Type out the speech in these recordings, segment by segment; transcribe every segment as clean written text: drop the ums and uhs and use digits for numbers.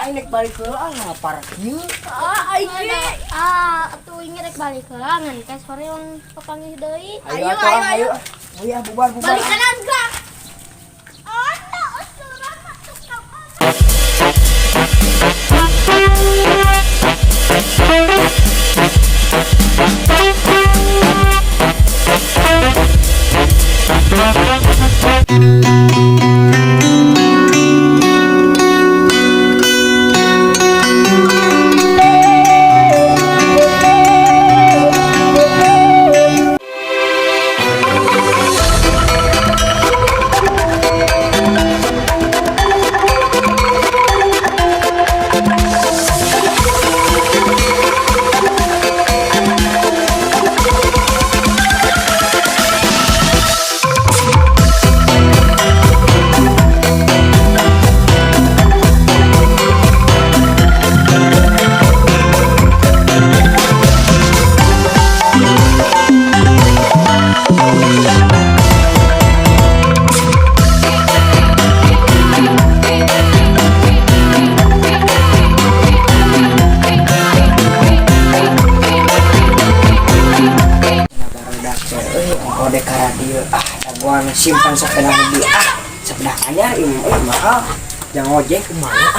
aing rek balik heula lapar kieu. Aing atuh inget rek balik heula ngan teh sore orang papanggih deui. Ayo. Ayo bubar. Balik kanan gerak. Simpan sepeda mobil sepeda anyar ini mahal jangan ojek kemana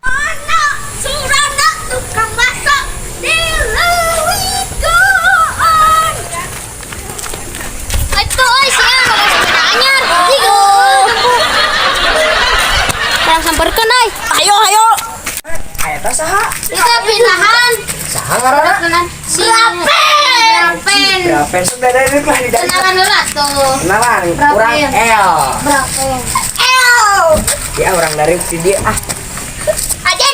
Anak surana tukang bakso di Leuwikoan. Itu sia bawa sepeda anyar. Yang samperkeun euy. ayo teh saha Kita pindahan. saha ngaranna Kenalan si Brapen. berapa sudah dari lah di dalam Kenalan heula tuh. kenalan Berapa kurang ya? L Brapen. ya orang dari video Ajek.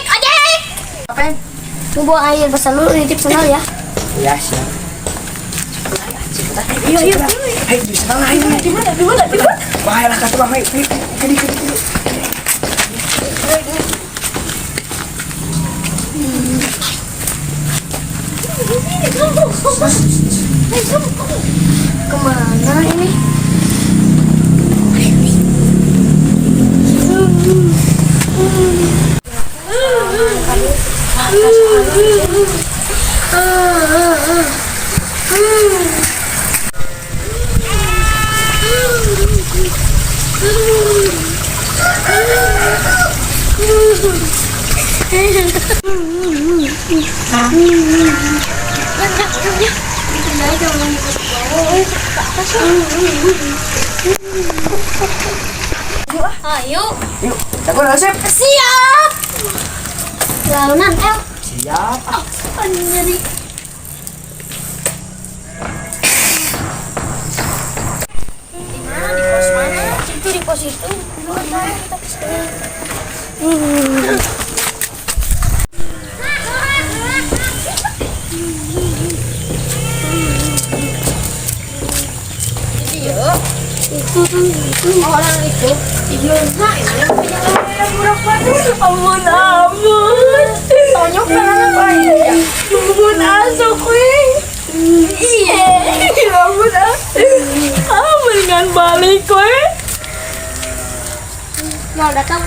apa yang Lu bawa air besar lu nitip sendal ya. ya siap Iya. Hei, di sana ayo. Di mana? Bahayalah kata Bang. Hei. Kedi. Kemana ini? Ayo. Yuk, takut nasib. Siap. Launan El. Siap. Nyeri. Di mana? Di pos mana? Itu di pos itu. Kita kesini. Orang itu nah ini ampun tonyok karena apa ya ampun asok iya ampun mendingan balik mau datang